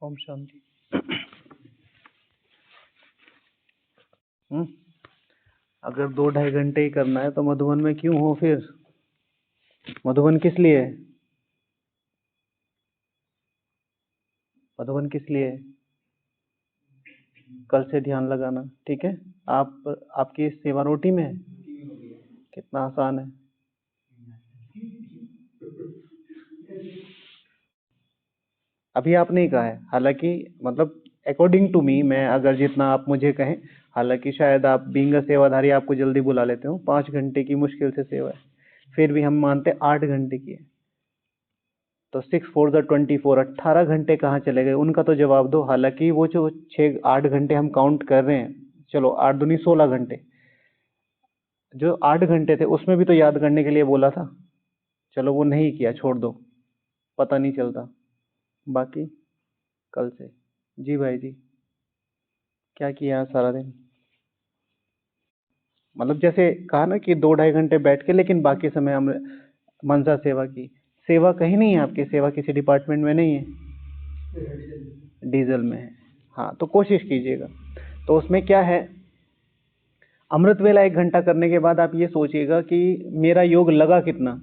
ओम शांति। अगर 2-2.5 घंटे ही करना है तो मधुबन में क्यों हो फिर? मधुबन किस लिए है? मधुबन किस लिए है? कल से ध्यान लगाना, ठीक है। आपकी सेवा रोटी में है। कितना आसान है। अभी आपने ही कहा है, हालांकि मतलब अकॉर्डिंग टू मी, मैं अगर जितना आप मुझे कहें, हालांकि शायद आप बीइंग अ सेवाधारी आपको जल्दी बुला लेते हो, 5 घंटे की मुश्किल से सेवा है, फिर भी हम मानते 8 घंटे की है। तो 6 4 द 24, 18 घंटे कहाँ चले गए उनका तो जवाब दो। हालांकि वो जो 6-8 घंटे हम काउंट कर रहे हैं, चलो 8 दूनी 16 घंटे, जो 8 घंटे थे उसमें भी तो याद करने के लिए बोला था। चलो वो नहीं किया, छोड़ दो, पता नहीं चलता। बाकी कल से जी भाई जी, क्या किया सारा दिन? मतलब जैसे कहा ना कि 2-2.5 घंटे बैठ के, लेकिन बाकी समय हम मनसा सेवा की। सेवा कहीं नहीं है आपकी, सेवा किसी डिपार्टमेंट में नहीं है, डीजल में है। हाँ, तो कोशिश कीजिएगा। तो उसमें क्या है, अमृत वेला 1 घंटा करने के बाद आप ये सोचिएगा कि मेरा योग लगा कितना।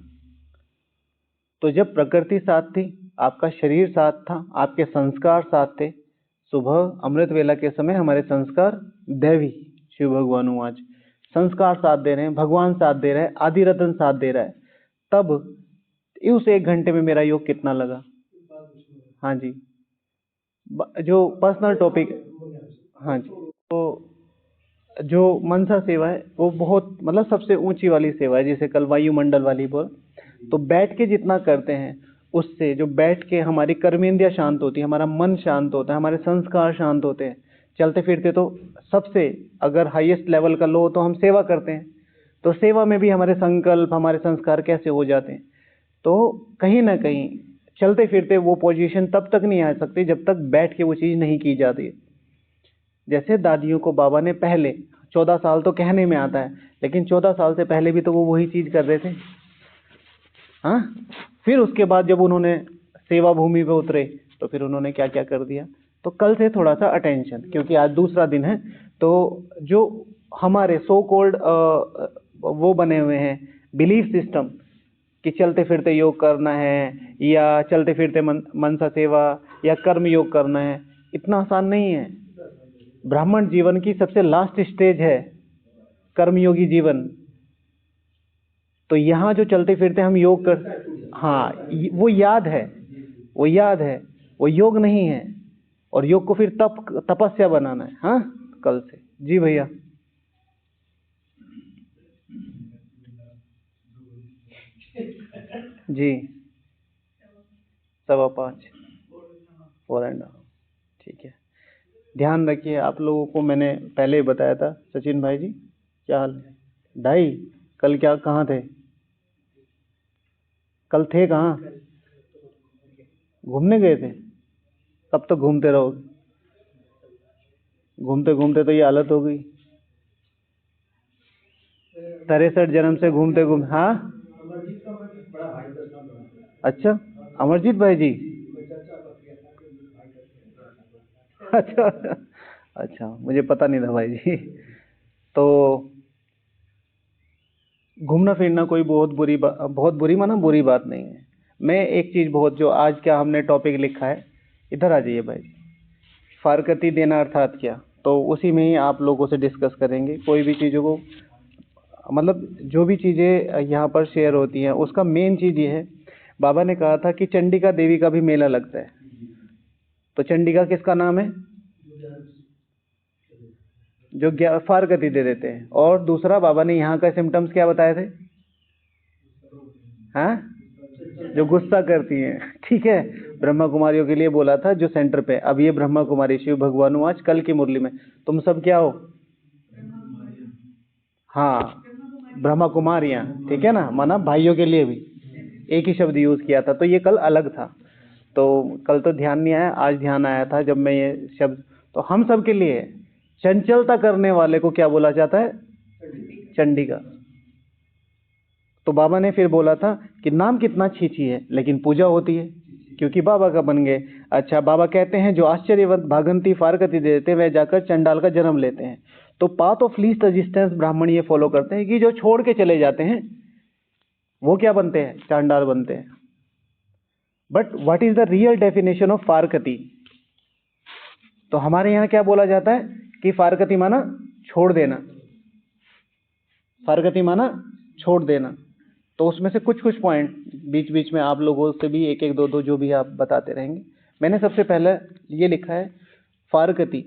तो जब प्रकृति साथ थी, आपका शरीर साथ था, आपके संस्कार साथ थे। सुबह अमृत वेला के समय हमारे संस्कार दैवी, शिव भगवान आज संस्कार साथ दे रहे हैं, भगवान साथ दे रहे हैं, आदि रतन साथ दे रहा है। तब उस 1 घंटे में मेरा योग कितना लगा? हाँ जी, जो पर्सनल टॉपिक, हाँ जी। तो जो मनसा सेवा है वो बहुत मतलब सबसे ऊंची वाली सेवा है, जिसे कल वायुमंडल वाली बोल। तो बैठ के जितना करते हैं, उससे जो बैठ के हमारी कर्मेंद्रियां शांत होती है, हमारा मन शांत होता है, हमारे संस्कार शांत होते हैं। चलते फिरते तो सबसे अगर हाईएस्ट लेवल का लो तो हम सेवा करते हैं, तो सेवा में भी हमारे संकल्प, हमारे संस्कार कैसे हो जाते हैं। तो कहीं ना कहीं चलते फिरते वो पोजीशन तब तक नहीं आ सकती जब तक बैठ के वो चीज़ नहीं की जाती है। जैसे दादियों को बाबा ने पहले 14 साल तो कहने में आता है, लेकिन 14 साल से पहले भी तो वो वही चीज़ कर रहे थे। हाँ, फिर उसके बाद जब उन्होंने सेवा भूमि पे उतरे तो फिर उन्होंने क्या क्या कर दिया। तो कल से थोड़ा सा अटेंशन, क्योंकि आज दूसरा दिन है। तो जो हमारे सो कॉल्ड वो बने हुए हैं बिलीफ सिस्टम कि चलते फिरते योग करना है, या चलते फिरते मनसा सेवा या कर्म योग करना है, इतना आसान नहीं है। ब्राह्मण जीवन की सबसे लास्ट स्टेज है कर्मयोगी जीवन। तो यहाँ जो चलते फिरते हम योग कर, हाँ वो याद है, वो याद है, वो योग नहीं है। और योग को फिर तपस्या बनाना है। हाँ, कल से जी भैया। जी 5:15 4.5, ठीक है। ध्यान रखिए, आप लोगों को मैंने पहले ही बताया था। सचिन भाई जी क्या हाल है? 2:30? कल क्या कहाँ थे? कल थे कहाँ? घूमने गए थे? कब तक घूमते रहोगे? घूमते घूमते तो ये हालत हो गई। 63 जन्म से घूमते घूम, हाँ। अच्छा, अमरजीत भाई जी। अच्छा अच्छा, मुझे पता नहीं था भाई जी। तो घूमना फिरना कोई बहुत बुरी माना बुरी बात नहीं है। मैं एक चीज़ बहुत, जो आज क्या हमने टॉपिक लिखा है, इधर आ जाइए भाई। फारकती देना अर्थात क्या, तो उसी में ही आप लोगों से डिस्कस करेंगे। कोई भी चीज़ों को मतलब जो भी चीज़ें यहाँ पर शेयर होती हैं, उसका मेन चीज़ ये है, बाबा ने कहा था कि चंडिका देवी का भी मेला लगता है। तो चंडिका किसका नाम है? जो फारकती दे देते हैं। और दूसरा, बाबा ने यहाँ का सिम्टम्स क्या बताए थे? हाँ, जो गुस्सा करती हैं, ठीक है। ब्रह्मा कुमारियों के लिए बोला था जो सेंटर पे। अब ये ब्रह्मा कुमारी शिव भगवान आज कल की मुरली में तुम सब क्या हो? हाँ, ब्रह्मा कुमारियाँ, ठीक है ना, माना भाइयों के लिए भी एक ही शब्द यूज किया था। तो ये कल अलग था। तो कल तो ध्यान नहीं आया, आज ध्यान आया था जब मैं ये शब्द। तो हम सब के लिए चंचलता करने वाले को क्या बोला जाता है? चंडिका। तो बाबा ने फिर बोला था कि नाम कितना छीछी है, लेकिन पूजा होती है। क्योंकि बाबा का बन गए। अच्छा, बाबा कहते हैं जो आश्चर्यवंत भागंती फारकती देते वह जाकर चंडाल का जन्म लेते हैं। तो पाथ ऑफ लीस्ट रेजिस्टेंस ब्राह्मण ये फॉलो करते हैं कि जो छोड़ के चले जाते हैं वो क्या बनते हैं, चांडाल बनते हैं। But what is the real definition of फारकती? तो हमारे यहाँ क्या बोला जाता है कि फारकती माना छोड़ देना, फारकती माना छोड़ देना। तो उसमें से कुछ कुछ पॉइंट बीच बीच में आप लोगों से भी एक एक दो दो जो भी आप बताते रहेंगे। मैंने सबसे पहले ये लिखा है, फारकती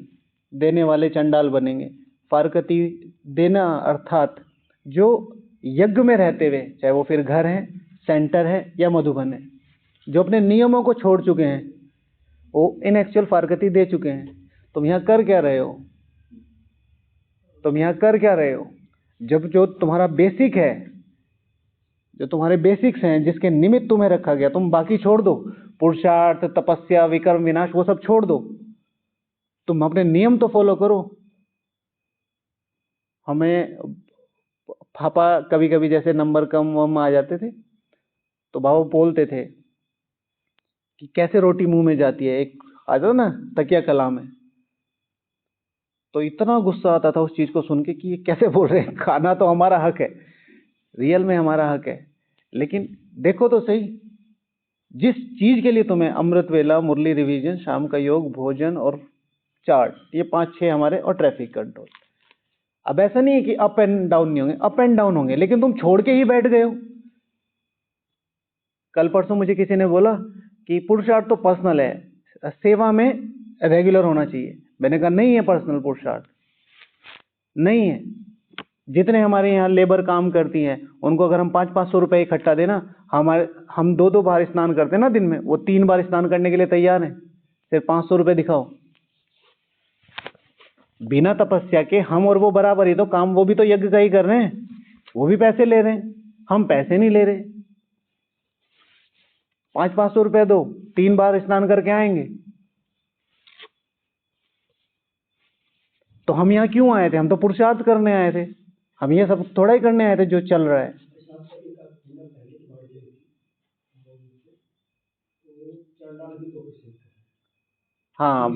देने वाले चंडाल बनेंगे। फारकती देना अर्थात जो यज्ञ में रहते हुए, चाहे वो फिर घर है, सेंटर है या मधुबन है, जो अपने नियमों को छोड़ चुके हैं वो इन एक्चुअल फारकती दे चुके हैं। तुम यहाँ कर क्या रहे हो? तुम यहाँ कर क्या रहे हो? जब जो तुम्हारा बेसिक है, जो तुम्हारे बेसिक्स हैं, जिसके निमित्त तुम्हें रखा गया, तुम बाकी छोड़ दो। पुरुषार्थ, तपस्या, विकर्म, विनाश, वो सब छोड़ दो। तुम अपने नियम तो फॉलो करो। हमें पापा कभी कभी जैसे नंबर कम वम आ जाते थे तो बाबा बोलते थे कि कैसे रोटी मुंह में जाती है, एक आ जाओ ना तकिया कलाम है। तो इतना गुस्सा आता था उस चीज को सुन के कि ये कैसे बोल रहे हैं, खाना तो हमारा हक है, रियल में हमारा हक है। लेकिन देखो तो सही, जिस चीज के लिए तुम्हें अमृत वेला, मुरली रिवीजन, शाम का योग, भोजन और चार्ट, ये 5-6 हमारे, और ट्रैफिक कंट्रोल। अब ऐसा नहीं है कि अप एंड डाउन नहीं होंगे, अप एंड डाउन होंगे, लेकिन तुम छोड़ के ही बैठ गए हो। कल परसों मुझे किसी ने बोला कि पुरुषार्थ तो पर्सनल है, सेवा में रेगुलर होना चाहिए। मैंने कहा नहीं है, पर्सनल पुरुषार्थ नहीं है। जितने हमारे यहाँ लेबर काम करती हैं उनको अगर हम 500-500 रुपए इकट्ठा देना, हम 2-2 बार स्नान करते हैं ना दिन में, वो 3 बार स्नान करने के लिए तैयार हैं, सिर्फ 500 रुपए दिखाओ। बिना तपस्या के हम और वो बराबर ही तो काम, वो भी तो यज्ञ का ही कर रहे हैं, वो भी पैसे ले रहे हैं, हम पैसे नहीं ले रहे। 500-500 रुपए दो, 3 बार स्नान करके आएंगे। तो हम यहाँ क्यों आए थे? हम तो पुरुषार्थ करने आए थे, हम ये सब थोड़ा ही करने आए थे जो चल रहा है। हाँ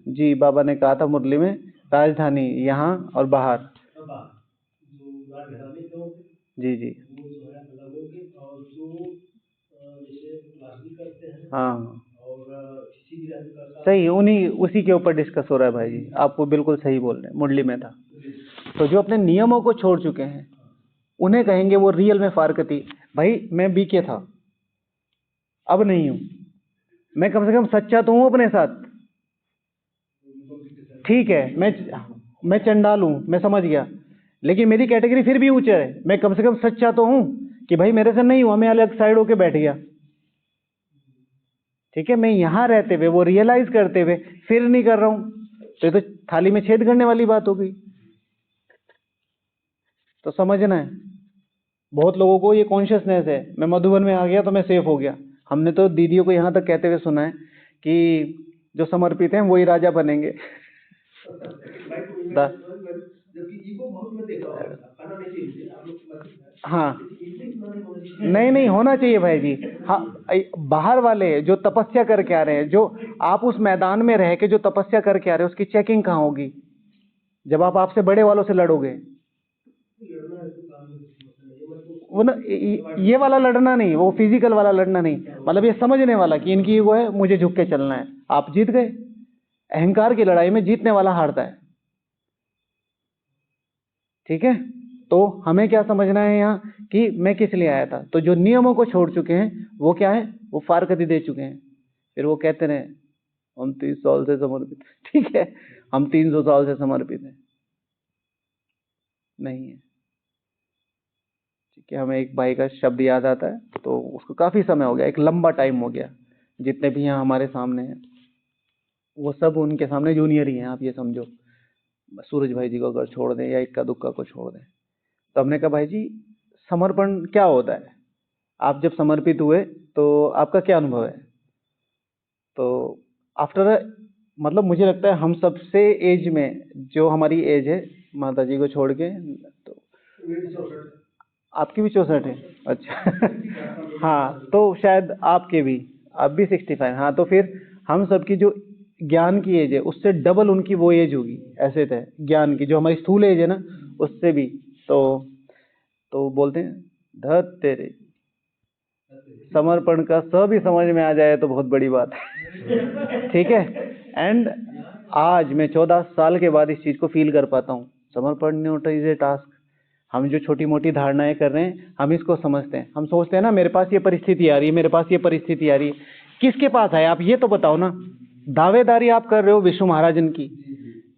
जी, बाबा ने कहा था मुरली में, राजधानी यहाँ और बाहर। जी जी हाँ सही, उन्हीं उसी के ऊपर डिस्कस हो रहा है भाई जी, आपको बिल्कुल सही बोल रहे हैं, मुरली में था। तो जो अपने नियमों को छोड़ चुके हैं उन्हें कहेंगे वो रियल में फारकती। भाई मैं बीके था, अब नहीं हूं, मैं कम से कम सच्चा तो हूं अपने साथ। ठीक है, मैं चंडाल हूं, मैं समझ गया, लेकिन मेरी कैटेगरी फिर भी ऊंचा है। मैं कम से कम सच्चा तो हूं कि भाई मेरे से नहीं हुआ, मैं अलग साइड होके बैठ गया। ठीक है, मैं यहां रहते हुए वो रियलाइज करते हुए फिर नहीं कर रहा हूं, तो ये तो थाली में छेद करने वाली बात हो गई। तो समझना है, बहुत लोगों को ये कॉन्शियसनेस है, मैं मधुबन में आ गया तो मैं सेफ हो गया। हमने तो दीदियों को यहाँ तक कहते हुए सुना है कि जो समर्पित हैं वही राजा बनेंगे। हाँ नहीं नहीं होना चाहिए भाई जी। हाँ, बाहर वाले जो तपस्या करके आ रहे हैं, जो आप उस मैदान में रह के जो तपस्या करके आ रहे हैं, उसकी चेकिंग कहाँ होगी जब आप आपसे बड़े वालों से लड़ोगे? वो ना ये वाला लड़ना नहीं, वो फिजिकल वाला लड़ना नहीं, मतलब ये समझने वाला कि इनकी वो है, मुझे झुक के चलना है। आप जीत गए। अहंकार की लड़ाई में जीतने वाला हारता है। ठीक है, तो हमें क्या समझना है यहाँ कि मैं किस लिए आया था। तो जो नियमों को छोड़ चुके हैं वो क्या है, वो फारकती दे चुके हैं। फिर वो कहते रहे हम 30 साल से समर्पित। ठीक है, हम 300 साल से समर्पित हैं, नहीं है। ठीक है, हमें एक भाई का शब्द याद आता है, तो उसको काफी समय हो गया, एक लंबा टाइम हो गया। जितने भी यहाँ हमारे सामने हैं वो सब उनके सामने जूनियर ही हैं, आप ये समझो। सूरज भाई जी को अगर छोड़ दें या इक्का दुक्का को छोड़ दें, तो हमने कहा भाई जी समर्पण क्या होता है, आप जब समर्पित हुए तो आपका क्या अनुभव है? तो आफ्टर, मतलब मुझे लगता है हम सबसे एज में, जो हमारी एज है माता जी को छोड़ के, तो आपकी भी 64 है। अच्छा हाँ, तो शायद आपके भी अब भी 65। हाँ, तो फिर हम सबकी जो ज्ञान की एज है उससे डबल उनकी वो एज होगी, ऐसे थे ज्ञान की, जो हमारी स्थूल एज है ना उससे भी। तो बोलते हैं धत तेरे समर्पण का स भी समझ में आ जाए तो बहुत बड़ी बात है। ठीक है। एंड आज मैं 14 साल के बाद इस चीज को फील कर पाता हूँ। समर्पण नॉट इज ए टास्क। हम जो छोटी मोटी धारणाएं कर रहे हैं हम इसको समझते हैं। हम सोचते हैं ना मेरे पास ये परिस्थिति आ रही है, मेरे पास ये परिस्थिति आ रही है। किसके पास है आप ये तो बताओ ना। दावेदारी आप कर रहे हो विष्णु महाराजन की।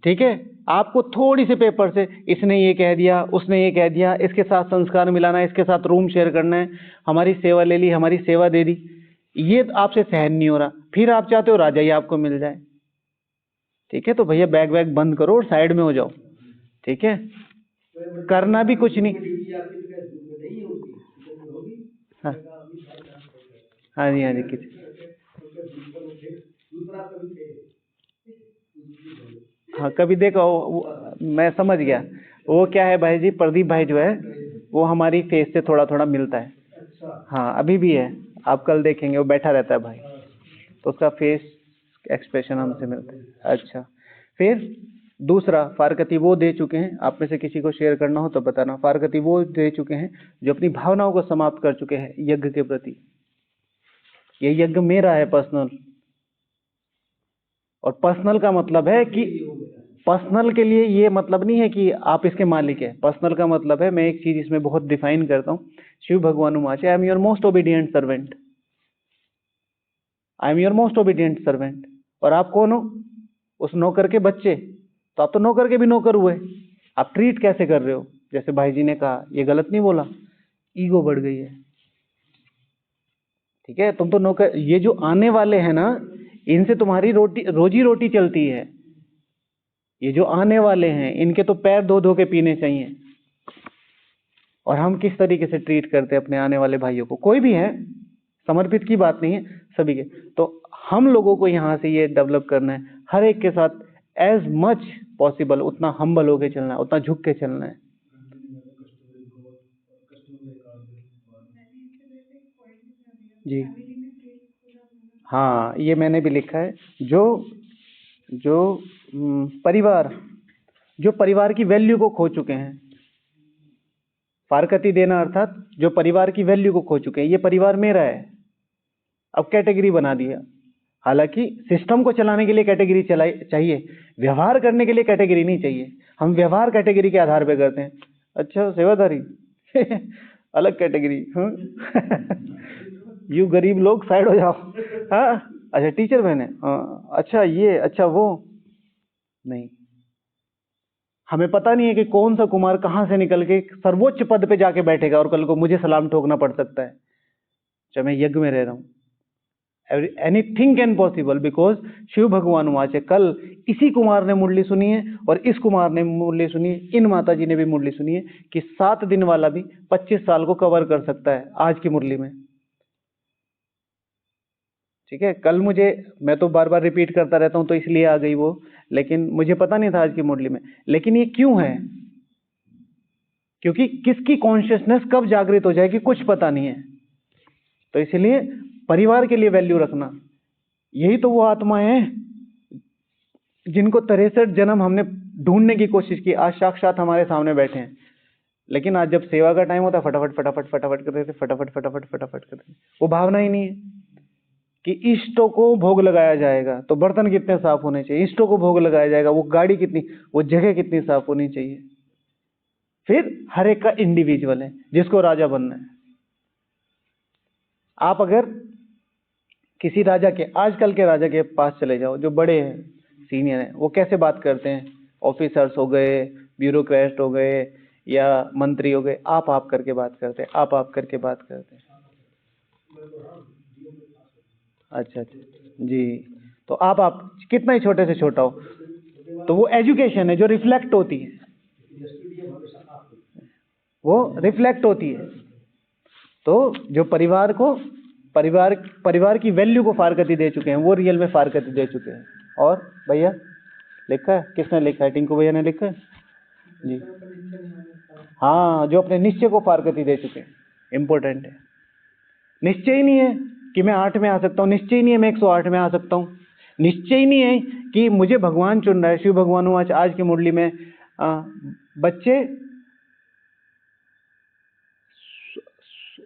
ठीक है, आपको थोड़ी सी पेपर से इसने ये कह दिया, उसने ये कह दिया, इसके साथ संस्कार मिलाना है, इसके साथ रूम शेयर करना है, हमारी सेवा ले ली, हमारी सेवा दे दी, ये आपसे सहन नहीं हो रहा। फिर आप चाहते हो राजा ही आपको मिल जाए। ठीक है, तो भैया बैग वैग बंद करो और साइड में हो जाओ। ठीक है, करना भी कुछ नहीं। हाँ हाँ जी, हाँ जी, किस हाँ कभी देखो मैं समझ गया। वो क्या है भाई जी, प्रदीप भाई जो है वो हमारी फेस से थोड़ा थोड़ा मिलता है। हाँ अभी भी है, आप कल देखेंगे वो बैठा रहता है भाई, तो उसका फेस एक्सप्रेशन हमसे मिलता है। अच्छा, फिर दूसरा फारकती वो दे चुके हैं, आप में से किसी को शेयर करना हो तो बताना। फारकती वो दे चुके हैं जो अपनी भावनाओं को समाप्त कर चुके हैं यज्ञ के प्रति। ये यज्ञ मेरा है पर्सनल, और पर्सनल का मतलब है कि पर्सनल के लिए ये मतलब नहीं है कि आप इसके मालिक है। पर्सनल का मतलब है, मैं एक चीज इसमें बहुत डिफाइन करता हूँ। शिव भगवान उमाचे, I am your most obedient servant. I am your most obedient servant. और आप कौन हो? उस नौकर के बच्चे। तो आप तो नौकर के भी नौकर हुए। आप ट्रीट कैसे कर रहे हो? जैसे भाई जी ने कहा, ये गलत नहीं बोला, ईगो बढ़ गई है। ठीक है, तुम तो नौकर, ये जो आने वाले हैं ना इनसे तुम्हारी रोजी रोटी चलती है। ये जो आने वाले हैं इनके तो पैर धो धो के पीने चाहिए। और हम किस तरीके से ट्रीट करते हैं अपने आने वाले भाइयों को, कोई भी है, समर्पित की बात नहीं है, सभी के। तो हम लोगों को यहाँ से ये डेवलप करना है, हर एक के साथ एज मच पॉसिबल उतना हम्बल होके चलना है, उतना झुक के चलना है। जी हाँ, ये मैंने भी लिखा है। जो जो परिवार, जो परिवार की वैल्यू को खो चुके हैं, फारकती देना अर्थात जो परिवार की वैल्यू को खो चुके हैं। ये परिवार मेरा है, अब कैटेगरी बना दिया। हालांकि सिस्टम को चलाने के लिए कैटेगरी चाहिए, व्यवहार करने के लिए कैटेगरी नहीं चाहिए। हम व्यवहार कैटेगरी के आधार पे करते हैं। अच्छा सेवादारी अलग कैटेगरी। यू गरीब लोग साइड हो जाओ। हाँ अच्छा, टीचर बहने, अच्छा ये, अच्छा वो नहीं। हमें पता नहीं है कि कौन सा कुमार कहाँ से निकल के सर्वोच्च पद पे जाके बैठेगा और कल को मुझे सलाम ठोकना पड़ सकता है, चाहे मैं यज्ञ में रह रहा हूँ। Anything can possible, because Shiv भगवान वाचे। कल इसी कुमार ने मुरली सुनी है और इस कुमार ने मुरली सुनी है, इन माता जी ने भी मुरली सुनी है कि 7 दिन वाला भी 25 साल को कवर कर सकता है आज की मुरली में। ठीक है, कल मुझे, मैं तो बार बार रिपीट करता रहता हूं तो इसलिए आ गई वो, लेकिन मुझे पता नहीं था आज की मुरली में। लेकिन ये क्यों है? क्योंकि किसकी कॉन्शियसनेस कब जागृत हो जाएगी कुछ पता नहीं है। तो इसलिए परिवार के लिए वैल्यू रखना, यही तो वो आत्माएं हैं जिनको 63 जन्म हमने ढूंढने की कोशिश की, आज साक्षात हमारे सामने बैठे हैं। लेकिन आज जब सेवा का टाइम होता है फटाफट फटाफट फटाफट कर देते, फटाफट फटाफट फटाफट कर देते। वो भावना ही नहीं है कि इष्टों को भोग लगाया जाएगा तो बर्तन कितने साफ होने चाहिए, इष्टों को भोग लगाया जाएगा वो गाड़ी कितनी, वो जगह कितनी साफ होनी चाहिए। फिर हर एक का इंडिविजुअल है जिसको राजा बनना है। आप अगर किसी राजा के, आजकल के राजा के पास चले जाओ जो बड़े हैं, सीनियर हैं, वो कैसे बात करते हैं? ऑफिसर्स हो गए, ब्यूरोक्रेट हो गए या मंत्री हो गए, आप करके बात करते हैं, आप करके बात करते हैं। अच्छा अच्छा जी, तो आप कितना ही छोटे से छोटा हो, तो वो एजुकेशन है जो रिफ्लेक्ट होती है, वो रिफ्लेक्ट होती है। तो जो परिवार को, परिवार की वैल्यू को फारकती दे चुके हैं, वो रियल में फारकती दे चुके हैं। और भैया लिखा है, किसने लिखा है? टिंकू भैया ने लिखा है जी। हाँ, जो अपने निश्चय को फारकती दे चुके हैं, इंपॉर्टेंट है। निश्चय ही नहीं है कि मैं 8 में आ सकता हूँ, निश्चय ही नहीं है मैं 108 में आ सकता हूँ, निश्चय ही नहीं है कि मुझे भगवान चुन रहा है। शिव भगवान आज की मुरली में बच्चे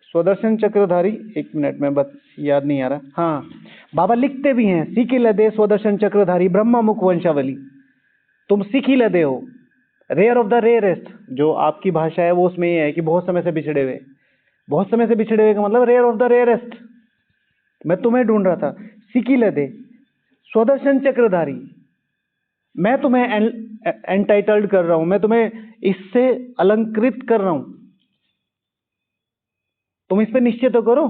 स्वदर्शन चक्रधारी, एक मिनट में याद नहीं आ रहा, हाँ बाबा लिखते भी हैं, सीख ही लदे स्वदर्शन चक्रधारी ब्रह्मा मुख वंशावली। तुम सीख ही लदे हो, रेयर ऑफ द रेयरेस्ट, जो आपकी भाषा है वो उसमें ये है कि बहुत समय से बिछड़े हुए। बहुत समय से बिछड़े हुए का मतलब रेयर ऑफ द रेयरेस्ट। मैं तुम्हें ढूंढ रहा था, सीख ही लदे स्वदर्शन चक्रधारी, मैं तुम्हें एंटाइटल्ड कर रहा हूं, मैं तुम्हें इससे अलंकृत कर रहा हूं, तुम इस पे निश्चय तो करो।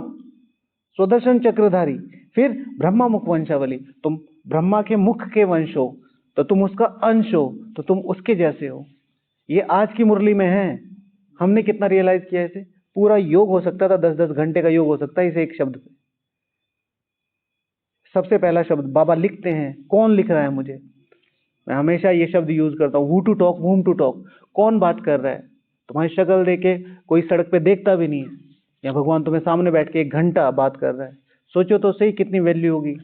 स्वदर्शन चक्रधारी, फिर ब्रह्मा मुख वंशावली, तुम ब्रह्मा के मुख के वंश हो तो तुम उसका अंश हो, तो तुम उसके जैसे हो। ये आज की मुरली में है। हमने कितना रियलाइज किया इसे? पूरा योग हो सकता था, 10-10 घंटे का योग हो सकता है इसे एक शब्द पे। सबसे पहला शब्द बाबा लिखते हैं, कौन लिख रहा है मुझे? मैं हमेशा ये शब्द यूज करता हूँ, who to talk, whom to talk, कौन बात कर रहा है? तुम्हारी शक्ल देखे कोई सड़क पे देखता भी नहीं है, या भगवान तुम्हें सामने बैठ के 1 घंटा बात कर रहा है। सोचो तो सही कितनी वैल्यू होगी।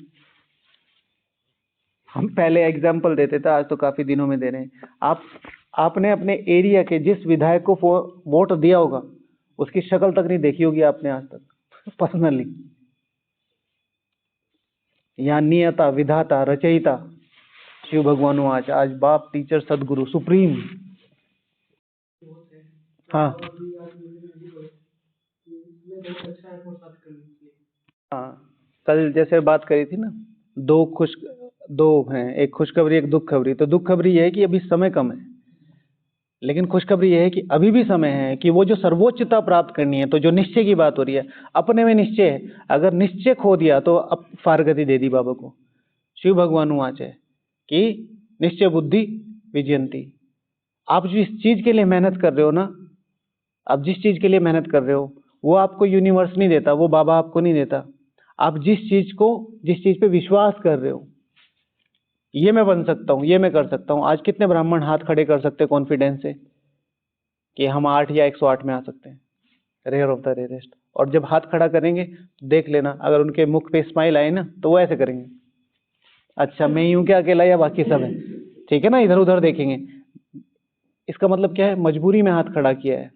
हम पहले एग्जाम्पल देते थे, आज तो काफी दिनों में दे रहे हैं। आपने अपने एरिया के जिस विधायक को वोट दिया होगा उसकी शक्ल तक नहीं देखी होगी आपने आज तक पर्सनली। यहाँ नियता, विधाता, रचयिता शिव भगवान आज बाप, टीचर, सदगुरु, सुप्रीम। हाँ हाँ, कल जैसे बात करी थी ना, दो हैं, एक खुशखबरी एक दुख खबरी। तो दुख खबरी यह है कि अभी समय कम है, लेकिन खुशखबरी यह है कि अभी भी समय है कि वो जो सर्वोच्चता प्राप्त करनी है। तो जो निश्चय की बात हो रही है, अपने में निश्चय है, अगर निश्चय खो दिया तो अब फारगति दे दी बाबा को। शिव भगवान वाच है कि निश्चय बुद्धि विजयंती। आप जिस चीज के लिए मेहनत कर रहे हो ना, आप जिस चीज के लिए मेहनत कर रहे हो वो आपको यूनिवर्स नहीं देता, वो बाबा आपको नहीं देता। आप जिस चीज पे विश्वास कर रहे हो, ये मैं बन सकता हूँ, ये मैं कर सकता हूँ। आज कितने ब्राह्मण हाथ खड़े कर सकते हैं कॉन्फिडेंस से कि हम 8 या 108 में आ सकते हैं, रेयर ऑफ द रेयरेस्ट। और जब हाथ खड़ा करेंगे तो देख लेना, अगर उनके मुख पे स्माइल आए ना तो वो ऐसे करेंगे, अच्छा मैं ही हूँ क्या अकेला या बाकी सब है, ठीक है ना, इधर उधर देखेंगे। इसका मतलब क्या है? मजबूरी में हाथ खड़ा किया है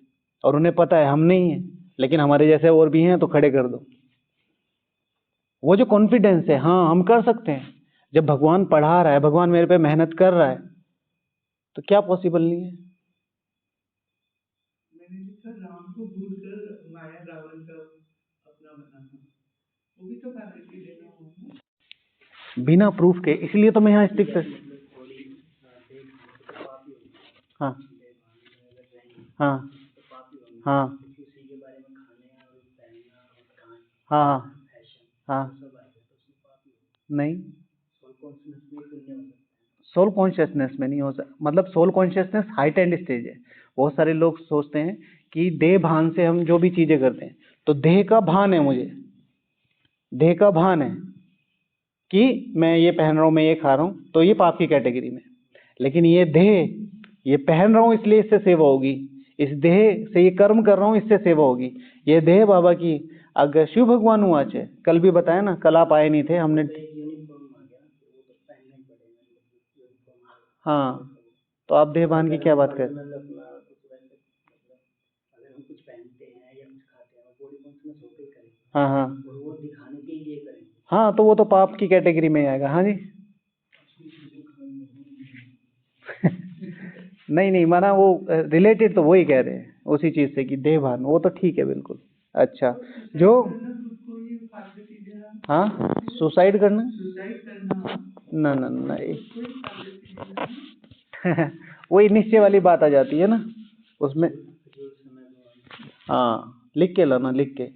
और उन्हें पता है हम नहीं है, लेकिन हमारे जैसे और भी हैं तो खड़े कर दो। वो जो कॉन्फिडेंस है, हाँ हम कर सकते हैं। जब भगवान पढ़ा रहा है, भगवान मेरे पे मेहनत कर रहा है, तो क्या पॉसिबल नहीं है? राम को भूल कर माया रावण का अपना बनाना, वो भी तो बिना प्रूफ के। इसलिए तो मैं यहाँ स्टिक से, हाँ हाँ हाँ हाँ हाँ, नहीं सोल कॉन्शियसनेस में नहीं हो सकता। मतलब soul consciousness height and stage है। बहुत सारे लोग सोचते हैं कि देह भान से हम जो भी चीजें करते हैं, तो देह का भान है, मुझे देह का भान है कि मैं ये पहन रहा हूँ, मैं ये खा रहा हूँ, तो ये पाप की कैटेगरी में। लेकिन ये देह, ये पहन रहा हूँ इसलिए इससे सेवा होगी, इस देह से ये कर्म कर रहा हूँ इससे सेवा होगी। ये देह बाबा की, अगर शिव भगवान हुआ है, कल भी बताया ना, कल आप आए नहीं थे, हमने, हाँ तो आप देह भान की क्या बात कर, हाँ हाँ हाँ, तो वो तो पाप की कैटेगरी में आएगा। हाँ जी नहीं नहीं, माना वो रिलेटेड तो वही कह रहे हैं उसी चीज से कि देह भान, वो तो ठीक है बिल्कुल। अच्छा, जो, हाँ सुसाइड करना, ना ना ना वही निश्चय वाली बात आ जाती है ना उसमें। हाँ लिख के लाना, लिख के,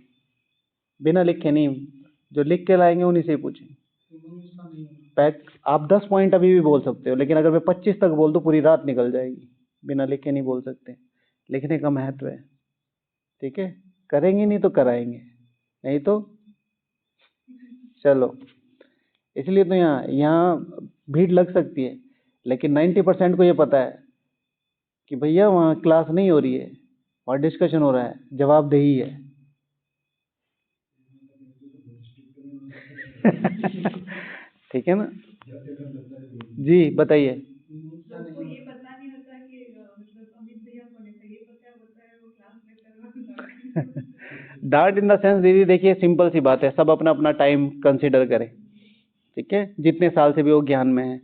बिना लिख के नहीं, जो लिख के लाएंगे उन्हीं से ही पूछें। पैक आप 10 पॉइंट अभी भी बोल सकते हो, लेकिन अगर मैं 25 तक बोल दूं पूरी रात निकल जाएगी। बिना लिखे नहीं बोल सकते, लिखने का महत्व है। ठीक है, करेंगे नहीं तो कराएंगे, नहीं तो चलो। इसलिए तो यहाँ यहाँ भीड़ लग सकती है, लेकिन 90% को ये पता है कि भैया वहाँ क्लास नहीं हो रही है, वहाँ डिस्कशन हो रहा है, जवाबदेही है। ठीक है ना जी, बताइए। सबको ये पता नहीं होता कि मतलब अमित भैया कौन है, ये पता होता है वो क्लास लेकर डार्ट इन द सेंस दीदी, देखिए सिंपल सी बात है, सब अपना अपना टाइम कंसिडर करें, ठीक है, जितने साल से भी वो ज्ञान में है।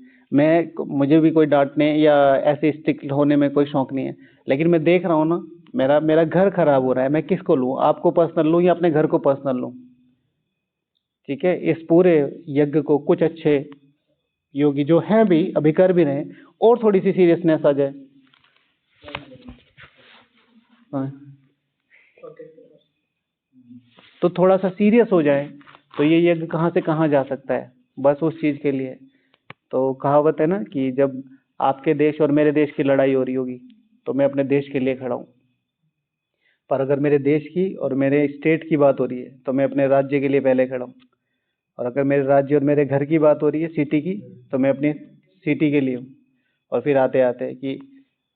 मुझे भी कोई डांटने या ऐसे स्ट्रिक्ट होने में कोई शौक नहीं है, लेकिन मैं देख रहा हूँ ना, मेरा मेरा घर खराब हो रहा है, मैं किसको लूँ, आपको पर्सनल लूँ या अपने घर को पर्सनल लूँ? ठीक है, इस पूरे यज्ञ को कुछ अच्छे योगी जो हैं भी अभी कर भी रहे हैं, और थोड़ी सी सीरियसनेस आ जाए। हाँ, तो थोड़ा सा सीरियस हो जाए तो ये यज्ञ कहाँ से कहाँ जा सकता है, बस उस चीज के लिए। तो कहावत है ना कि जब आपके देश और मेरे देश की लड़ाई हो रही होगी तो मैं अपने देश के लिए खड़ा हूँ, पर अगर मेरे देश की और मेरे स्टेट की बात हो रही है तो मैं अपने राज्य के लिए पहले खड़ा हूँ, और अगर मेरे राज्य और मेरे घर की बात हो रही है, सिटी की, तो मैं अपनी सिटी के लिए हूँ। और फिर आते आते कि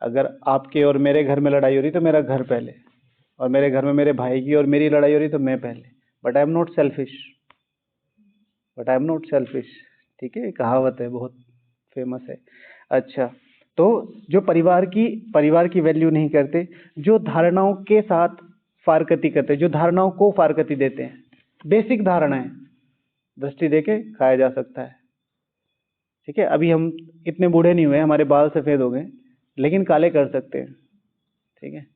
अगर आपके और मेरे घर में लड़ाई हो रही तो मेरा घर पहले, और मेरे घर में मेरे भाई की और मेरी लड़ाई हो रही तो मैं पहले। But I am not selfish, but I am not selfish. ठीक है, कहावत है, बहुत फेमस है। अच्छा, तो जो परिवार की वैल्यू नहीं करते, जो धारणाओं के साथ फारकती करते, जो धारणाओं को फारकती देते हैं, बेसिक धारणा है, दृष्टि देके खाया जा सकता है। ठीक है, अभी हम इतने बूढ़े नहीं हुए, हमारे बाल सफेद हो गए, लेकिन काले कर सकते हैं। ठीक है,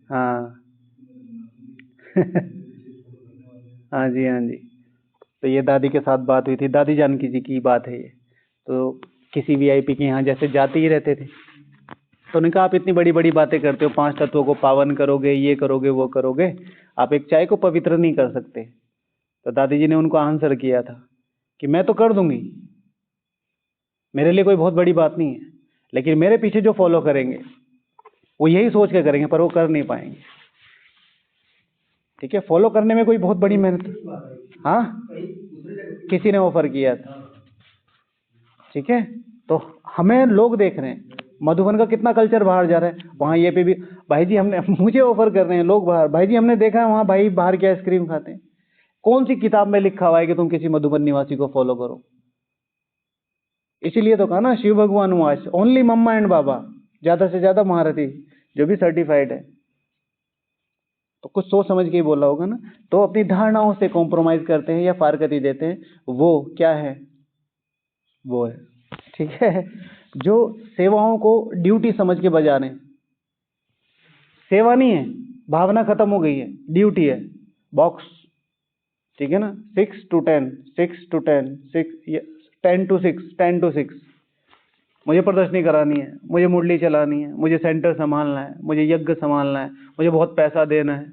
हाँ। हाँ जी, हाँ जी। तो ये दादी के साथ बात हुई थी, दादी जानकी जी की बात है ये। तो किसी वीआईपी के यहाँ जैसे जाते ही रहते थे, तो उन्होंने कहा आप इतनी बड़ी बड़ी बातें करते हो, 5 तत्वों को पावन करोगे, ये करोगे, वो करोगे, आप एक चाय को पवित्र नहीं कर सकते। तो दादी जी ने उनको आंसर किया था कि मैं तो कर दूंगी, मेरे लिए कोई बहुत बड़ी बात नहीं है, लेकिन मेरे पीछे जो फॉलो करेंगे वो यही सोच के करेंगे, पर वो कर नहीं पाएंगे। ठीक है, फॉलो करने में कोई बहुत बड़ी मेहनत, हाँ, किसी ने ऑफर किया था। ठीक है, तो हमें लोग देख रहे हैं, मधुबन का कितना कल्चर बाहर जा रहा है, वहाँ ये पे भी भाई जी हमने मुझे ऑफर कर रहे हैं लोग बाहर, भाई जी हमने देखा है वहाँ भाई बाहर की आइसक्रीम खाते हैं। कौन सी किताब में लिखा हुआ है कि तुम किसी मधुबन निवासी को फॉलो करो? इसीलिए तो कहा ना, शिव भगवान वाच ओनली मम्मा एंड बाबा, ज्यादा से ज्यादा महारथी जो भी सर्टिफाइड है। तो कुछ सोच समझ के ही बोला होगा ना। तो अपनी धारणाओं से कॉम्प्रोमाइज करते हैं या फारकती देते हैं, वो क्या है, वो है। ठीक है, जो सेवाओं को ड्यूटी समझ के बजा रहे हैं, सेवा नहीं है, भावना खत्म हो गई है, ड्यूटी है, बॉक्स। ठीक है ना, 6 to 10, 6 to 10, 10 to 6, 10 to 6, मुझे प्रदर्शनी करानी है, मुझे मुरली चलानी है, मुझे सेंटर संभालना है, मुझे यज्ञ संभालना है, मुझे बहुत पैसा देना है,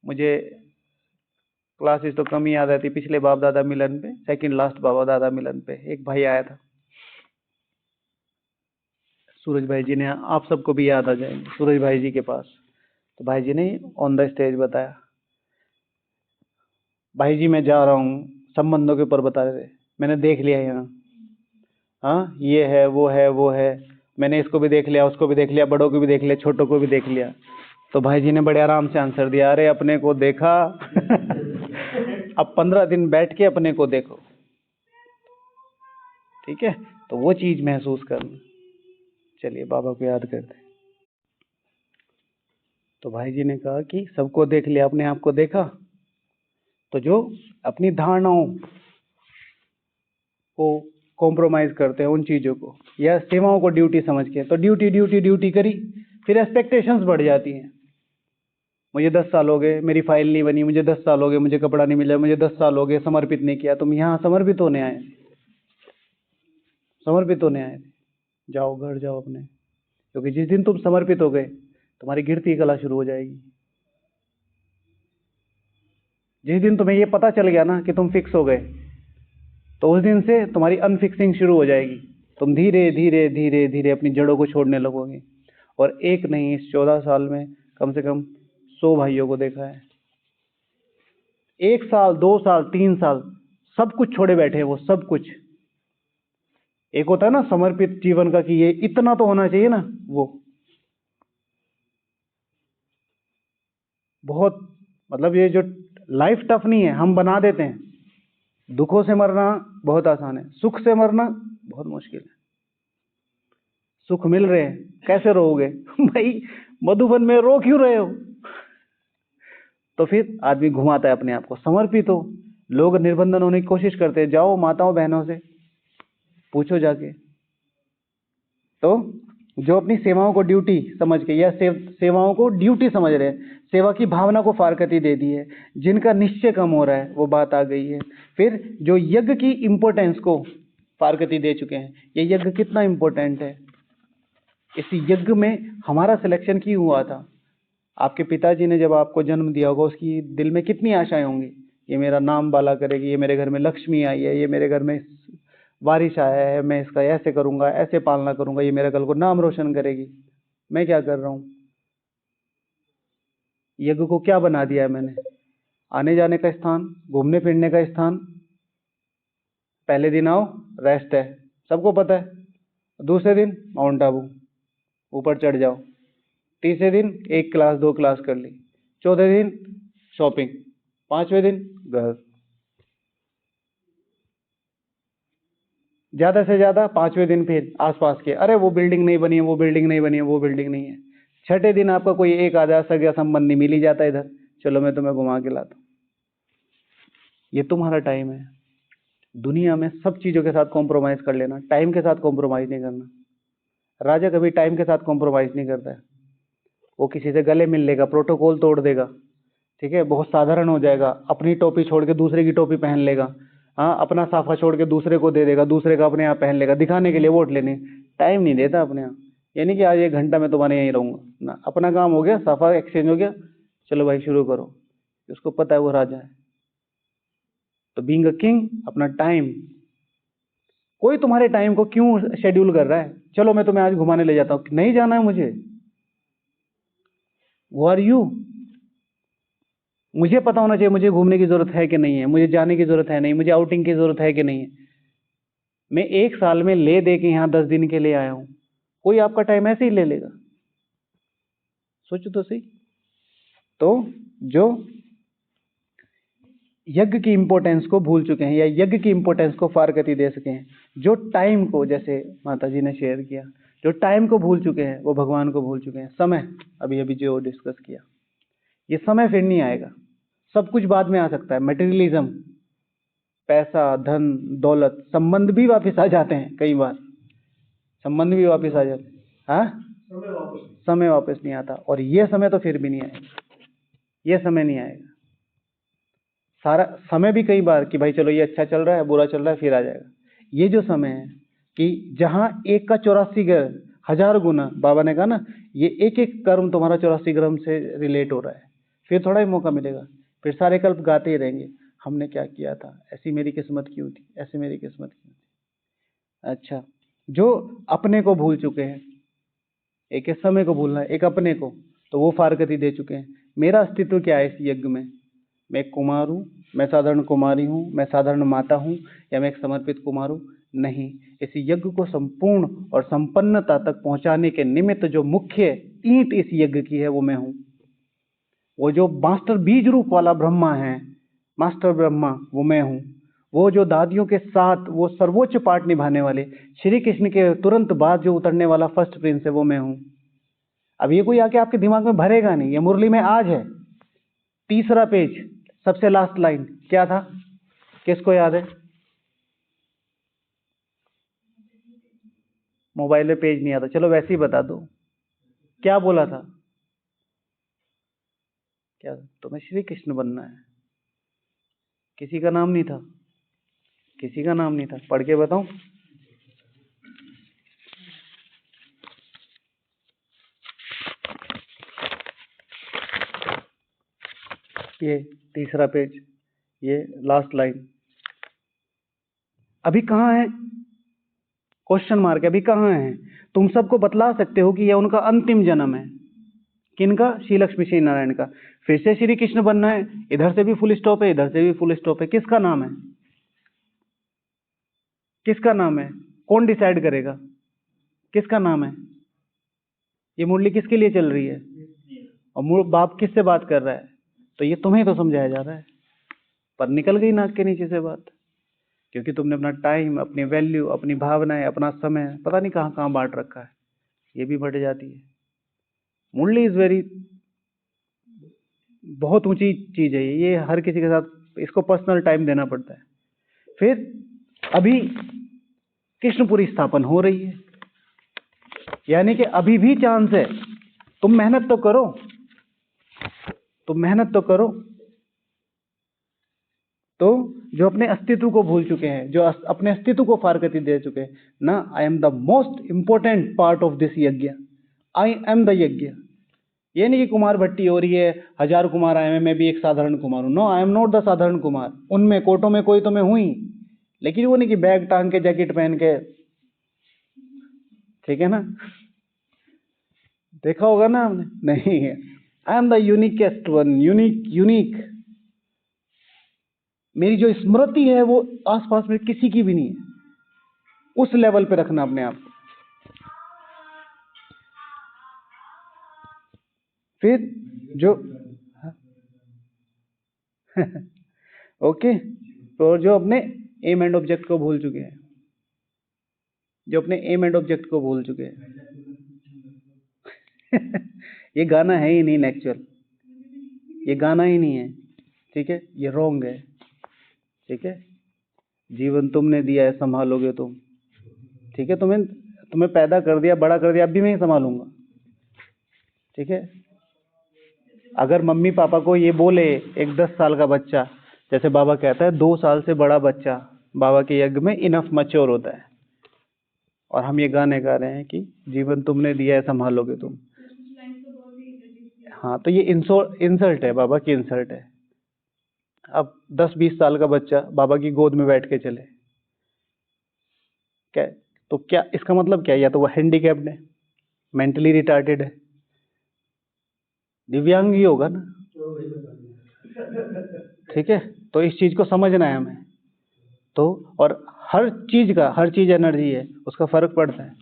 मुझे क्लासेस तो कम ही याद आती। पिछले बाप दादा मिलन पे, सेकंड लास्ट बाबा दादा मिलन पे एक भाई आया था, सूरज भाई जी ने, आप सबको भी याद आ जाएंगे, सूरज भाई जी के पास। तो भाई जी ने ऑन द स्टेज बताया, भाई जी मैं जा रहा हूँ, संबंधों के ऊपर बता रहे थे, मैंने देख लिया यहाँ, हाँ ये है, वो है, वो है, मैंने इसको भी देख लिया, उसको भी देख लिया, बड़ों को भी देख लिया, छोटों को भी देख लिया। तो भाई जी ने बड़े आराम से आंसर दिया, अरे अपने को देखा अब 15 दिन बैठ के अपने को देखो। ठीक है, तो वो चीज महसूस करना। चलिए बाबा को याद करते हैं। तो भाई जी ने कहा कि सबको देख लिया, अपने आप को देखा, तो जो अपनी धारणाओं को कॉम्प्रोमाइज करते हैं, उन चीजों को या सेवाओं को ड्यूटी समझ के, तो ड्यूटी ड्यूटी ड्यूटी करी, फिर एक्सपेक्टेशंस बढ़ जाती हैं। मुझे 10 साल हो गए, मेरी फाइल नहीं बनी, मुझे 10 साल हो गए, मुझे कपड़ा नहीं मिला, मुझे 10 साल हो गए, समर्पित नहीं किया। तुम यहाँ समर्पित होने आए, समर्पित होने आए थे, जाओ घर जाओ अपने, क्योंकि जिस दिन तुम समर्पित हो गए तुम्हारी गिरती कला शुरू हो जाएगी। जिस दिन तुम्हें ये पता चल गया ना कि तुम फिक्स हो गए, तो उस दिन से तुम्हारी अनफिक्सिंग शुरू हो जाएगी। तुम धीरे धीरे धीरे धीरे अपनी जड़ों को छोड़ने लगोगे। और एक नहीं, इस 14 साल में कम से कम 100 भाइयों को देखा है, 1 साल 2 साल 3 साल सब कुछ छोड़े बैठे हैं, वो सब कुछ। एक होता है ना समर्पित जीवन का कि ये इतना तो होना चाहिए ना, वो बहुत, मतलब ये जो लाइफ टफ नहीं है, हम बना देते हैं। दुखों से मरना बहुत आसान है, सुख से मरना बहुत मुश्किल है। सुख मिल रहे हैं, कैसे रोओगे भाई, मधुबन में रो क्यों रहे हो? तो फिर आदमी घुमाता है अपने आप को, समर्पित हो। लोग निर्बंधन होने की कोशिश करते हैं, जाओ माताओं बहनों से पूछो जाके। तो जो अपनी सेवाओं को ड्यूटी समझ के या सेवाओं को ड्यूटी समझ रहे हैं, सेवा की भावना को फारकती दे दी है, जिनका निश्चय कम हो रहा है, वो बात आ गई है। फिर जो यज्ञ की इंपॉर्टेंस को फारकती दे चुके हैं, ये यज्ञ कितना इंपॉर्टेंट है, इस यज्ञ में हमारा सिलेक्शन क्यों हुआ था? आपके पिताजी ने जब आपको जन्म दिया होगा, उसकी दिल में कितनी आशाएं होंगी, ये मेरा नाम बाला करेगी, ये मेरे घर में लक्ष्मी आई है, ये मेरे घर में बारिश आया है, मैं इसका ऐसे करूंगा, ऐसे पालना करूंगा, ये मेरे कल को नाम रोशन करेगी। मैं क्या कर रहा हूं? यज्ञ को क्या बना दिया है मैंने? आने जाने का स्थान, घूमने फिरने का स्थान। पहले दिन आओ, रेस्ट है, सबको पता है। दूसरे दिन माउंट आबू, ऊपर चढ़ जाओ। तीसरे दिन 1 क्लास 2 क्लास कर ली। चौथे दिन शॉपिंग। 5वें दिन घर। ज्यादा से ज्यादा 5वें दिन फिर आसपास के, अरे वो बिल्डिंग नहीं बनी है, वो बिल्डिंग नहीं बनी है, वो बिल्डिंग नहीं है। 6ठे दिन आपका कोई एक आधा सगा संबंधी मिल ही जाता है इधर, चलो मैं तुम्हें घुमा के लाता हूं। ये तुम्हारा टाइम है। दुनिया में सब चीजों के साथ कॉम्प्रोमाइज कर लेना, टाइम के साथ कॉम्प्रोमाइज नहीं करना। राजा कभी टाइम के साथ कॉम्प्रोमाइज नहीं करता है। वो किसी से गले मिल लेगा, प्रोटोकॉल तोड़ देगा, ठीक है, बहुत साधारण हो जाएगा, अपनी टोपी छोड़ के दूसरे की टोपी पहन लेगा, हाँ, अपना साफा छोड़ के दूसरे को दे देगा, दूसरे का अपने आप पहन लेगा, दिखाने के लिए वोट लेने। टाइम नहीं देता अपने आप, यानी कि आज 1 घंटा मैं तुम्हारे यहीं रहूंगा ना, अपना काम हो गया, साफा एक्सचेंज हो गया, चलो भाई शुरू करो। उसको पता है वो राजा है। तो बीइंग अ किंग, अपना टाइम, कोई तुम्हारे टाइम को क्यों शेड्यूल कर रहा है? चलो मैं तुम्हें आज घुमाने ले जाता हूँ, नहीं जाना है मुझे। वो आर यू? मुझे पता होना चाहिए मुझे घूमने की जरूरत है कि नहीं है, मुझे जाने की जरूरत है नहीं, मुझे आउटिंग की जरूरत है कि नहीं है। मैं 1 साल में ले दे के यहाँ 10 दिन के लिए आया हूं, कोई आपका टाइम ऐसे ही ले लेगा? सोचो तो सही। तो जो यज्ञ की इंपॉर्टेंस को भूल चुके हैं या यज्ञ की इंपॉर्टेंस को फारकती दे सके हैं, जो टाइम को, जैसे माता जी ने शेयर किया, जो टाइम को भूल चुके हैं वो भगवान को भूल चुके हैं। समय, अभी अभी जो डिस्कस किया, ये समय फिर नहीं आएगा। सब कुछ बाद में आ सकता है। मटेरियलिज्म, पैसा, धन, दौलत, संबंध भी वापस आ जाते हैं, कई बार संबंध भी वापस आ जाते हैं। हाँ, समय वापस नहीं आता, और ये समय तो फिर भी नहीं आएगा, ये समय नहीं आएगा। सारा समय भी कई बार कि भाई चलो ये अच्छा चल रहा है, बुरा चल रहा है, फिर आ जाएगा। ये जो समय है कि जहां 1 का 84 1000 गुना, बाबा ने कहा ना, ये एक एक कर्म तुम्हारा 84 ग्राम से रिलेट हो रहा है, फिर थोड़ा ही मौका मिलेगा, फिर सारे कल्प गाते ही रहेंगे, हमने क्या किया था, ऐसी मेरी किस्मत क्यों थी, ऐसी मेरी किस्मत क्यों थी। अच्छा, जो अपने को भूल चुके हैं, एक है समय को भूलना है, एक अपने को, तो वो फारकती दे चुके हैं। मेरा अस्तित्व क्या है इस यज्ञ में? मैं एक कुमार हूँ, मैं साधारण कुमारी हूँ, मैं साधारण माता हूँ, या मैं एक समर्पित कुमार हूँ? नहीं। इस यज्ञ को संपूर्ण और संपन्नता तक पहुंचाने के निमित्त जो मुख्य ईंट इस यज्ञ की है, वो मैं हूँ। वो जो मास्टर बीज रूप वाला ब्रह्मा है, मास्टर ब्रह्मा, वो मैं हूँ। वो जो दादियों के साथ वो सर्वोच्च पाठ निभाने वाले, श्री कृष्ण के तुरंत बाद जो उतरने वाला फर्स्ट प्रिंस है, वो मैं हूँ। अब ये कोई आके आपके दिमाग में भरेगा नहीं, ये मुरली में आज है। 3रा पेज, सबसे लास्ट लाइन क्या था, किसको याद है? मोबाइल में पेज नहीं आता, चलो वैसे ही बता दो, क्या बोला था? क्या तुम्हें श्री कृष्ण बनना है? किसी का नाम नहीं था, किसी का नाम नहीं था। पढ़ के बताऊं? ये 3रा पेज, ये लास्ट लाइन, अभी कहाँ है? क्वेश्चन मार्क, अभी कहाँ है? तुम सबको बतला सकते हो कि यह उनका अंतिम जन्म है। किनका? श्री लक्ष्मी श्री नारायण का। फिर से श्री कृष्ण बनना है, इधर से भी फुल स्टॉप है, इधर से भी फुल स्टॉप है। किसका नाम है? किसका नाम है? कौन डिसाइड करेगा? किसका नाम है? ये मुरली किसके लिए चल रही है? और बाप किससे बात कर रहा है? तो ये तुम्हें तो समझाया जा रहा है, पर निकल गई नाक के नीचे से बात, क्योंकि तुमने अपना टाइम, अपनी वैल्यू, अपनी भावनाएं, अपना समय पता नहीं कहाँ कहाँ बांट रखा है। ये भी बढ़ जाती है। मुरली इज वेरी, बहुत ऊंची चीज है ये हर किसी के साथ इसको पर्सनल टाइम देना पड़ता है। फिर अभी कृष्णपुरी स्थापन हो रही है, यानी कि अभी भी चांस है। तुम मेहनत तो करो, तुम मेहनत तो करो। तो जो अपने अस्तित्व को भूल चुके हैं, जो अपने अस्तित्व को फारकती दे चुके हैं ना, आई am the most important part of this यज्ञ, आई एम द यज्ञ। ये नहीं कि कुमार भट्टी हो रही है, 1000 कुमार आए हैं, मैं भी एक साधारण कुमार हूं। No, I am not the साधारण कुमार। उनमें कोटों में कोई तो मैं हूं ही, लेकिन वो नहीं कि बैग टांग के जैकेट पहन के, ठीक है ना, देखा होगा ना आपने, नहीं है। I am the uniquest one, unique. मेरी जो स्मृति है वो आसपास में किसी की भी नहीं है। उस लेवल पे रखना अपने आप को। फिर जो ओके, तो जो अपने एम एंड ऑब्जेक्ट को भूल चुके हैं, जो अपने एम एंड ऑब्जेक्ट को भूल चुके हैं ये गाना है ही नहीं एक्चुअल, ये गाना ही नहीं है, ठीक है, ये रॉन्ग है, ठीक है। जीवन तुमने दिया है, संभालोगे तुम, ठीक है। तुम्हें पैदा कर दिया, बड़ा कर दिया, अब भी मैं ही संभालूंगा, ठीक है। अगर मम्मी पापा को ये बोले, एक 10 साल का बच्चा, जैसे बाबा कहता है 2 साल से बड़ा बच्चा बाबा के यज्ञ में इनफ मैच्योर होता है, और हम ये गाने गा रहे हैं कि जीवन तुमने दिया है, संभालोगे तुम। हाँ, तो ये इंसल्ट है, बाबा की इंसल्ट है। अब 10-20 साल का बच्चा बाबा की गोद में बैठ के चले, क्या तो क्या इसका मतलब क्या है? या तो वो हैंडीकैप्ड है, मेंटली रिटार्टेड है, दिव्यांग ही होगा ना, ठीक है। तो इस चीज को समझना है हमें। तो और हर चीज एनर्जी है, उसका फर्क पड़ता है।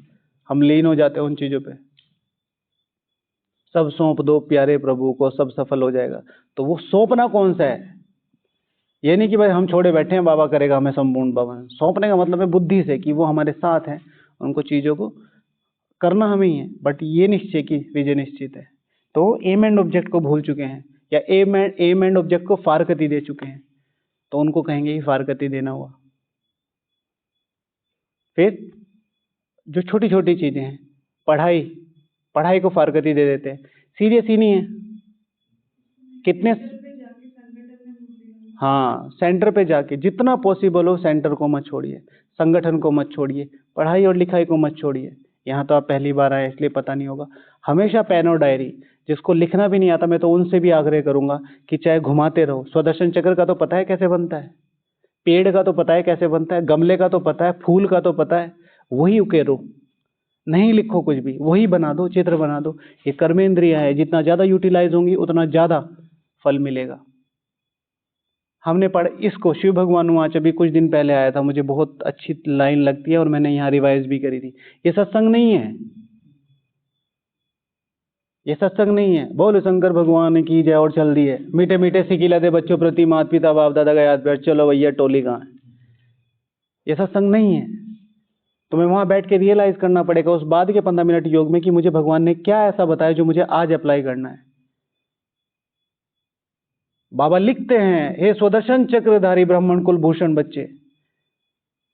हम लीन हो जाते हैं उन चीजों पे। सब सौंप दो प्यारे प्रभु को, सब सफल हो जाएगा। तो वो सौंपना कौन सा है? ये नहीं कि भाई हम छोड़े बैठे हैं, बाबा करेगा हमें संपूर्ण भवन। सौंपने का मतलब है बुद्धि से, कि वो हमारे साथ हैं, उनको चीजों को करना हमें ही है, बट ये निश्चय की विजय निश्चित है। तो एम एंड ऑब्जेक्ट को भूल चुके हैं, या एम एंड ऑब्जेक्ट को फारकती दे चुके हैं, तो उनको कहेंगे कि फारकती देना हुआ। फिर जो छोटी छोटी चीजें हैं, पढ़ाई को फारकती दे देते हैं, सीरियस ही नहीं है। कितने, हाँ, सेंटर पे जाके जितना पॉसिबल हो सेंटर को मत छोड़िए, संगठन को मत छोड़िए, पढ़ाई और लिखाई को मत छोड़िए। यहाँ तो आप पहली बार आए इसलिए पता नहीं होगा। हमेशा पेन और डायरी, जिसको लिखना भी नहीं आता, मैं तो उनसे भी आग्रह करूंगा कि चाहे घुमाते रहो। स्वदर्शन चक्र का तो पता है कैसे बनता है, पेड़ का तो पता है कैसे बनता है, गमले का तो पता है, फूल का तो पता है, वही उकेरो। नहीं लिखो कुछ भी, वही बना दो, चित्र बना दो। ये कर्मेंद्रिया है, जितना ज्यादा यूटिलाइज होंगी उतना ज्यादा फल मिलेगा। हमने पढ़ इसको, शिव भगवान वाच अभी कुछ दिन पहले आया था, मुझे बहुत अच्छी लाइन लगती है और मैंने यहाँ रिवाइज भी करी थी। ये सत्संग नहीं है, ये सत्संग नहीं है। बोल शंकर भगवान की जय और चल दी है। मीठे मीठे सिकिला दे बच्चों प्रति माता पिता बाप दादा का याद बैठ, चलो भैया टोली कहाँ है। ये सत्संग नहीं है। तुम्हें वहां बैठ के रियलाइज करना पड़ेगा उस बाद के 15 मिनट योग में कि मुझे भगवान ने क्या ऐसा बताया जो मुझे आज अप्लाई करना है। बाबा लिखते हैं, हे स्वदर्शन चक्रधारी ब्राह्मण कुल भूषण बच्चे।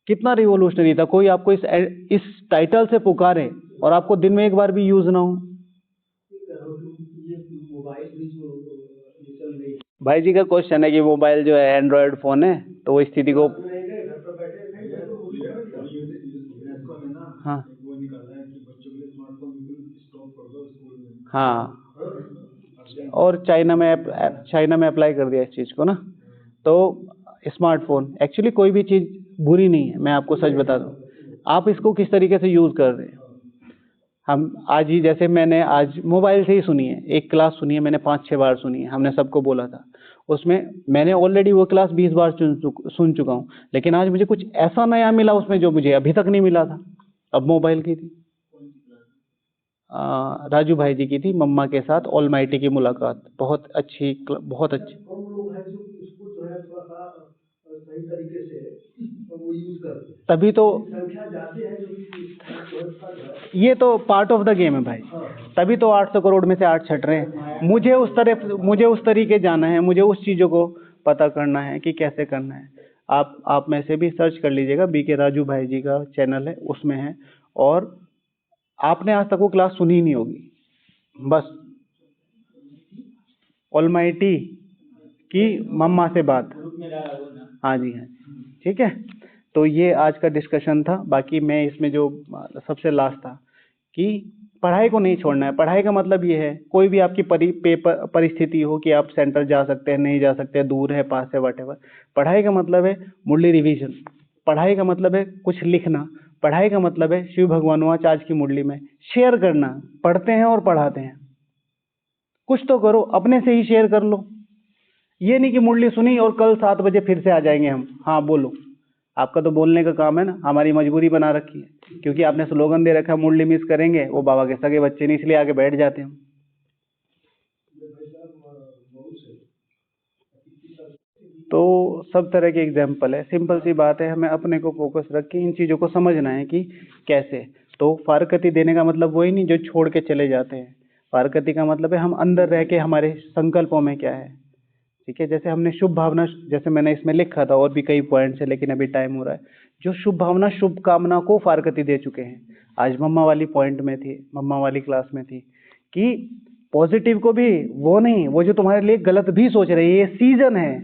कितना रिवोल्यूशनरी था। कोई आपको इस टाइटल से पुकारे और आपको दिन में एक बार भी यूज ना हो। भाई जी का क्वेश्चन है कि मोबाइल जो है एंड्रॉयड फोन है, तो वो स्थिति को, हाँ हाँ, और चाइना में अप्लाई कर दिया इस चीज को ना। तो स्मार्टफोन एक्चुअली कोई भी चीज बुरी नहीं है, मैं आपको सच बता दूं। आप इसको किस तरीके से यूज कर रहे हैं। हम आज ही, जैसे मैंने आज मोबाइल से ही सुनी है, एक क्लास सुनी है मैंने, 5-6 बार सुनी है, हमने सबको बोला था। उसमें मैंने ऑलरेडी वो क्लास 20 बार सुन चुका हूँ, लेकिन आज मुझे कुछ ऐसा नया मिला उसमें जो मुझे अभी तक नहीं मिला था। अब मोबाइल की थी, राजू भाई जी की थी, मम्मा के साथ ऑलमाइटी की मुलाकात। बहुत अच्छी, बहुत अच्छी। हम लोग हैं जो इसको जो है थोड़ा सा सही तरीके से वो यूज करते हैं, तभी तो संख्या जाते हैं जो कि ये तो पार्ट ऑफ द गेम है भाई। तभी तो 800 करोड़ में से 8 छट रहे हैं। मुझे उस तरीके जाना है, मुझे उस चीज़ों को पता करना है कि कैसे करना है। आप में से भी सर्च कर लीजिएगा, बीके राजू भाई जी का चैनल है, उसमें है। और आपने आज तक वो क्लास सुनी ही नहीं होगी, बस ऑलमाइटी की मम्मा से बात। हाँ जी, हाँ जी, ठीक है। तो ये आज का डिस्कशन था। बाकी मैं इसमें जो सबसे लास्ट था कि पढ़ाई को नहीं छोड़ना है। पढ़ाई का मतलब ये है, कोई भी आपकी परिस्थिति हो कि आप सेंटर जा सकते हैं, नहीं जा सकते, दूर है, पास है, वटेवर। पढ़ाई का मतलब है मुरली रिवीजन, पढ़ाई का मतलब है कुछ लिखना, पढ़ाई का मतलब है शिव भगवानुआच आज की मुरली में शेयर करना। पढ़ते हैं और पढ़ाते हैं, कुछ तो करो, अपने से ही शेयर कर लो। ये नहीं कि मुरली सुनी और कल 7 बजे फिर से आ जाएंगे हम। हाँ बोलो, आपका तो बोलने का काम है ना, हमारी मजबूरी बना रखी है, क्योंकि आपने स्लोगन दे रखा है मुरली मिस करेंगे, वो बाबा के सगे बच्चे नहीं, इसलिए आगे बैठ जाते हैं हम। तो सब तरह के एग्जाम्पल है, सिंपल सी बात है, हमें अपने को फोकस रख के इन चीज़ों को समझना है कि कैसे। तो फारकती देने का मतलब वही नहीं जो छोड़ के चले जाते हैं। फारकती का मतलब है हम अंदर रह के हमारे संकल्पों में क्या है, ठीक है। जैसे हमने शुभ भावना, जैसे मैंने इसमें लिखा था, और भी कई पॉइंट्स है लेकिन अभी टाइम हो रहा है। जो शुभ भावना, शुभ कामना को फारकती दे चुके हैं। आज मम्मा वाली पॉइंट में थी, मम्मा वाली क्लास में थी कि पॉजिटिव को भी वो नहीं, वो जो तुम्हारे लिए गलत भी सोच रही है, ये सीजन है,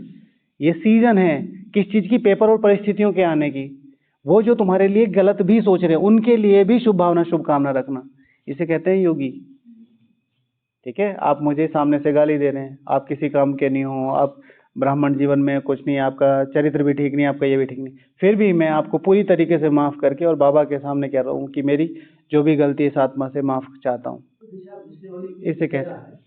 ये सीजन है किस चीज़ की, पेपर और परिस्थितियों के आने की। वो जो तुम्हारे लिए गलत भी सोच रहे हैं उनके लिए भी शुभ भावना, शुभ कामना रखना, इसे कहते हैं योगी, ठीक है। आप मुझे सामने से गाली दे रहे हैं, आप किसी काम के नहीं हो, आप ब्राह्मण जीवन में कुछ नहीं, आपका चरित्र भी ठीक नहीं, आपका ये भी ठीक नहीं, फिर भी मैं आपको पूरी तरीके से माफ़ करके और बाबा के सामने कह रहा हूँ कि मेरी जो भी गलती इस आत्मा से माफ़ चाहता हूँ। इसे कहते हैं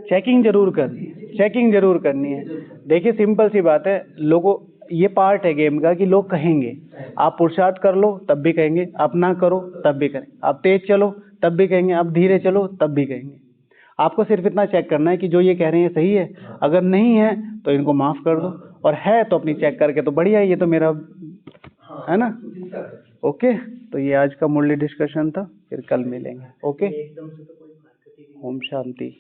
चेकिंग जरूर करनी है, चेकिंग जरूर करनी है। देखिए सिंपल सी बात है, लोगों, ये पार्ट है गेम का कि लोग कहेंगे। आप पुरुषार्थ कर लो तब भी कहेंगे, आप ना करो तब भी करेंगे, आप तेज चलो तब भी कहेंगे, आप धीरे चलो तब भी कहेंगे। आपको सिर्फ इतना चेक करना है कि जो ये कह रहे हैं सही है, अगर नहीं है तो इनको माफ़ कर दो, और है तो अपनी चेक करके तो बढ़िया है, ये तो मेरा है ना। ओके, तो ये आज का मुरली डिस्कशन था, फिर कल मिलेंगे। ओके, ओम शांति।